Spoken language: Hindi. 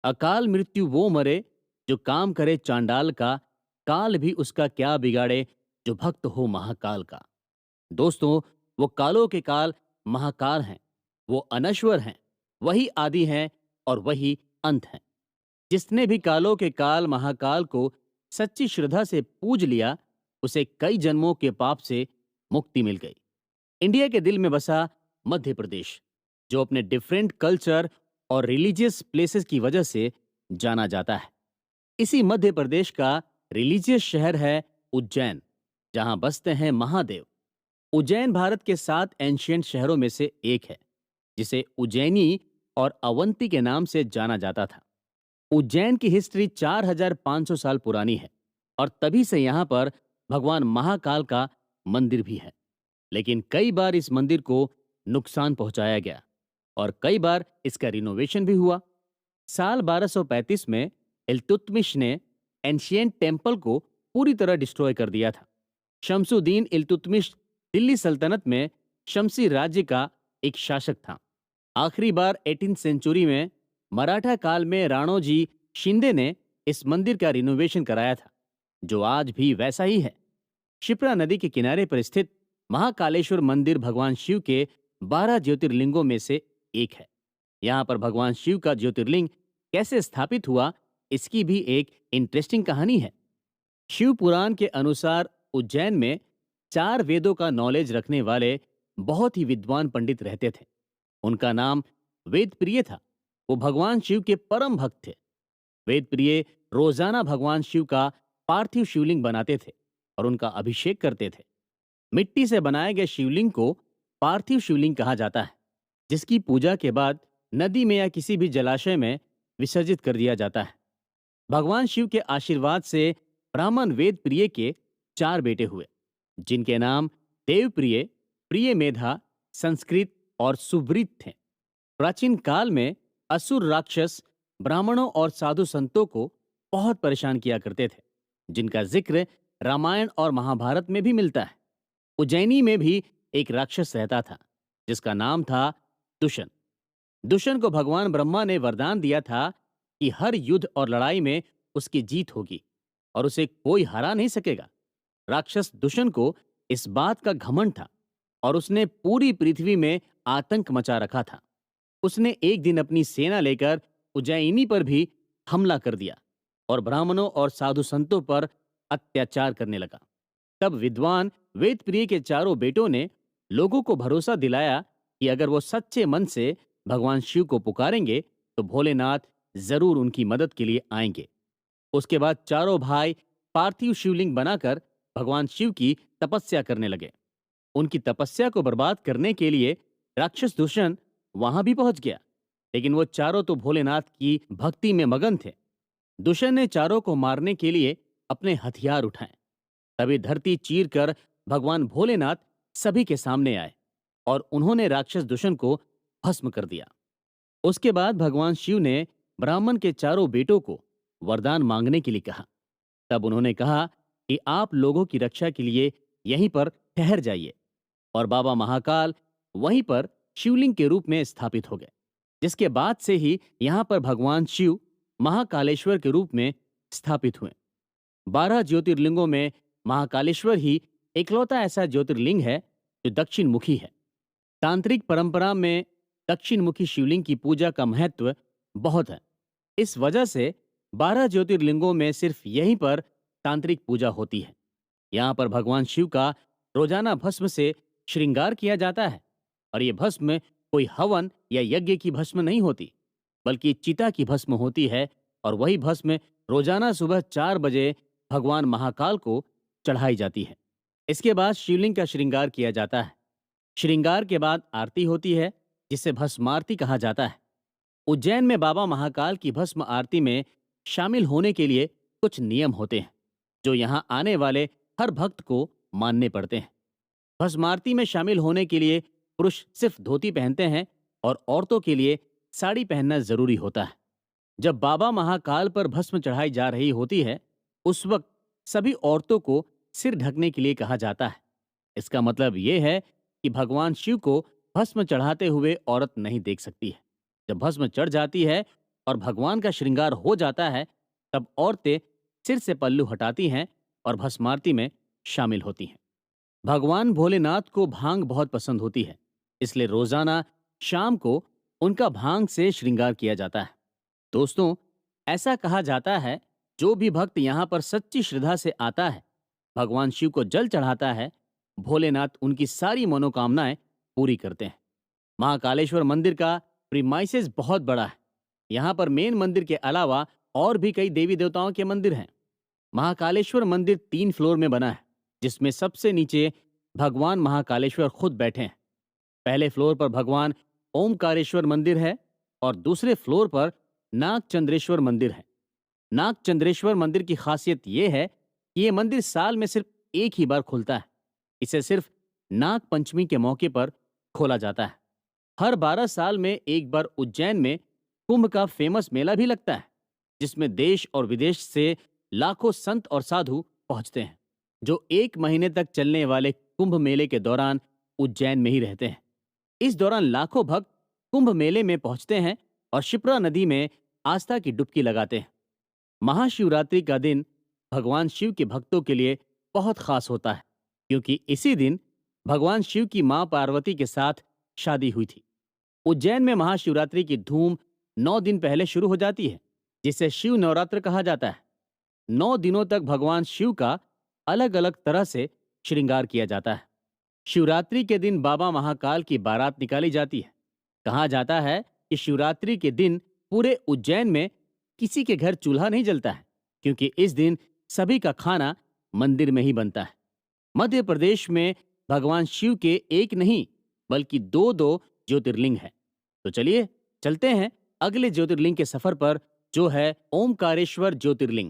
अकाल मृत्यु वो मरे जो काम करे चांडाल का, काल भी उसका क्या बिगाड़े जो भक्त हो महाकाल का। दोस्तों, वो कालों के काल महाकाल हैं, वो अनश्वर हैं, वही आदि हैं और वही अंत हैं। जिसने भी कालों के काल महाकाल को सच्ची श्रद्धा से पूज लिया, उसे कई जन्मों के पाप से मुक्ति मिल गई। इंडिया के दिल में बसा मध्य प्रदेश, जो अपने डिफरेंट कल्चर और रिलीजियस प्लेसेस की वजह से जाना जाता है। इसी मध्य प्रदेश का रिलीजियस शहर है उज्जैन, जहां बसते हैं महादेव। उज्जैन भारत के 7 एंशियंट शहरों में से एक है, जिसे उज्जैनी और अवंती के नाम से जाना जाता था। उज्जैन की हिस्ट्री 4500 साल पुरानी है और तभी से यहाँ पर भगवान महाकाल का मंदिर भी है। लेकिन कई बार इस मंदिर को नुकसान पहुंचाया गया और कई बार इसका रिनोवेशन भी हुआ। साल 1235 में इल्तुतमिश ने एंशियंट टेम्पल को पूरी तरह डिस्ट्रॉय कर दिया था। शमसुद्दीन इल्तुतमिश दिल्ली सल्तनत में शमसी राज्य का एक शासक था। आखिरी बार 18th सेंचुरी में मराठा काल में राणोजी शिंदे ने इस मंदिर का रिनोवेशन कराया था, जो आज भी वैसा ही है। शिप्रा नदी के किनारे पर स्थित महाकालेश्वर मंदिर भगवान शिव के 12 ज्योतिर्लिंगों में से एक है। यहाँ पर भगवान शिव का ज्योतिर्लिंग कैसे स्थापित हुआ, इसकी भी एक इंटरेस्टिंग कहानी है। शिव पुराण के अनुसार उज्जैन में 4 वेदों का नॉलेज रखने वाले बहुत ही विद्वान पंडित रहते थे। उनका नाम वेद प्रिय था। वो भगवान शिव के परम भक्त थे। वेद प्रिय रोजाना भगवान शिव का पार्थिव शिवलिंग बनाते थे और उनका अभिषेक करते थे। मिट्टी से बनाए गए शिवलिंग को पार्थिव शिवलिंग कहा जाता है, जिसकी पूजा के बाद नदी में या किसी भी जलाशय में विसर्जित कर दिया जाता है। भगवान शिव के आशीर्वाद से ब्राह्मण वेद प्रिय के 4 बेटे हुए, जिनके नाम देवप्रिय, प्रिय मेधा, संस्कृत और सुब्रीत थे। प्राचीन काल में असुर राक्षस ब्राह्मणों और साधु संतों को बहुत परेशान किया करते थे, जिनका जिक्र रामायण और महाभारत में भी मिलता है। उज्जैनी में भी एक राक्षस रहता था, जिसका नाम था दुष्यंत। दुष्यंत को भगवान ब्रह्मा ने वरदान दिया था कि हर युद्ध और लड़ाई में उसकी जीत होगी और उसे कोई हरा नहीं सकेगा। राक्षस दुष्यंत को इस बात का घमंड था और उसने पूरी पृथ्वी में आतंक मचा रखा था। उसने एक दिन अपनी सेना लेकर उज्जैनी पर भी हमला कर दिया और ब्राह्मणों और साधु संतों पर अत्याचार करने लगा। तब विद्वान वेदप्रिय के चारों बेटों ने लोगों को भरोसा दिलाया कि अगर वो सच्चे मन से भगवान शिव को पुकारेंगे तो भोलेनाथ जरूर उनकी मदद के लिए आएंगे। उसके बाद चारों भाई पार्थिव शिवलिंग बनाकर भगवान शिव की तपस्या करने लगे। उनकी तपस्या को बर्बाद करने के लिए राक्षस दुष्यंत वहां भी पहुंच गया, लेकिन वो चारों तो भोलेनाथ की भक्ति में मगन थे। दुष्यंत ने चारों को मारने के लिए अपने हथियार उठाए। तभी धरती चीर कर भगवान भोलेनाथ सभी के सामने आए और उन्होंने राक्षस दुष्यंत को भस्म कर दिया। उसके बाद भगवान शिव ने ब्राह्मण के चारों बेटों को वरदान मांगने के लिए कहा। तब उन्होंने कहा कि आप लोगों की रक्षा के लिए यहीं पर ठहर जाइए, और बाबा महाकाल वहीं पर शिवलिंग के रूप में स्थापित हो गए, जिसके बाद से ही यहां पर भगवान शिव महाकालेश्वर के रूप में स्थापित हुए। 12 ज्योतिर्लिंगों में महाकालेश्वर ही इकलौता ऐसा ज्योतिर्लिंग है जो दक्षिण मुखी है। तांत्रिक परंपरा में दक्षिण मुखी शिवलिंग की पूजा का महत्व बहुत है। इस वजह से 12 ज्योतिर्लिंगों में सिर्फ यहीं पर तांत्रिक पूजा होती है। यहाँ पर भगवान शिव का रोजाना भस्म से श्रृंगार किया जाता है, और ये भस्म कोई हवन या यज्ञ की भस्म नहीं होती, बल्कि चिता की भस्म होती है, और वही भस्म रोजाना सुबह 4 बजे भगवान महाकाल को चढ़ाई जाती है। इसके बाद शिवलिंग का श्रृंगार किया जाता है। श्रृंगार के बाद आरती होती है, जिसे भस्मारती कहा जाता है। उज्जैन में बाबा महाकाल की भस्म आरती में शामिल होने के लिए कुछ नियम होते हैं, जो यहाँ आने वाले हर भक्त को मानने पड़ते हैं। भस्म आरती में शामिल होने के लिए पुरुष सिर्फ धोती पहनते हैं और औरतों के लिए साड़ी पहनना जरूरी होता है। जब बाबा महाकाल पर भस्म चढ़ाई जा रही होती है, उस वक्त सभी औरतों को सिर ढकने के लिए कहा जाता है। इसका मतलब यह है कि भगवान शिव को भस्म चढ़ाते हुए औरत नहीं देख सकती है। जब भस्म चढ़ जाती है और भगवान का श्रृंगार हो जाता है, तब औरतें सिर से पल्लू हटाती हैं और भस्मारती में शामिल होती हैं। भगवान भोलेनाथ को भांग बहुत पसंद होती है, इसलिए रोजाना शाम को उनका भांग से श्रृंगार किया जाता है। दोस्तों, ऐसा कहा जाता है, जो भी भक्त यहाँ पर सच्ची श्रद्धा से आता है, भगवान शिव को जल चढ़ाता है, भोलेनाथ उनकी सारी मनोकामनाएं पूरी करते हैं। महाकालेश्वर मंदिर का प्रीमाइसेस बहुत बड़ा है। यहाँ पर मेन मंदिर के अलावा और भी कई देवी देवताओं के मंदिर हैं। महाकालेश्वर मंदिर 3 फ्लोर में बना है, जिसमें सबसे नीचे भगवान महाकालेश्वर खुद बैठे हैं। पहले फ्लोर पर भगवान ओमकारेश्वर मंदिर है और दूसरे फ्लोर पर नागचंद्रेश्वर मंदिर है। नागचंद्रेश्वर मंदिर की खासियत यह है कि यह मंदिर साल में सिर्फ एक ही बार खुलता है। इसे सिर्फ नाग पंचमी के मौके पर खोला जाता है। हर 12 साल में एक बार उज्जैन में कुंभ का फेमस मेला भी लगता है, जिसमें देश और विदेश से लाखों संत और साधु पहुंचते हैं, जो 1 महीने तक चलने वाले कुंभ मेले के दौरान उज्जैन में ही रहते हैं। इस दौरान लाखों भक्त कुंभ मेले में पहुंचते हैं और शिप्रा नदी में आस्था की डुबकी लगाते हैं। महाशिवरात्रि का दिन भगवान शिव के भक्तों के लिए बहुत खास होता है, क्योंकि इसी दिन भगवान शिव की मां पार्वती के साथ शादी हुई थी। उज्जैन में महाशिवरात्रि की धूम 9 दिन पहले शुरू हो जाती है, जिसे शिव नवरात्र कहा जाता है। 9 दिनों तक भगवान शिव का अलग अलग तरह से श्रृंगार किया जाता है। शिवरात्रि के दिन बाबा महाकाल की बारात निकाली जाती है। कहा जाता है कि शिवरात्रि के दिन पूरे उज्जैन में किसी के घर चूल्हा नहीं जलता है, क्योंकि इस दिन सभी का खाना मंदिर में ही बनता है। मध्य प्रदेश में भगवान शिव के एक नहीं बल्कि दो दो ज्योतिर्लिंग हैं। तो चलिए चलते हैं अगले ज्योतिर्लिंग के सफर पर, जो है ओमकारेश्वर ज्योतिर्लिंग।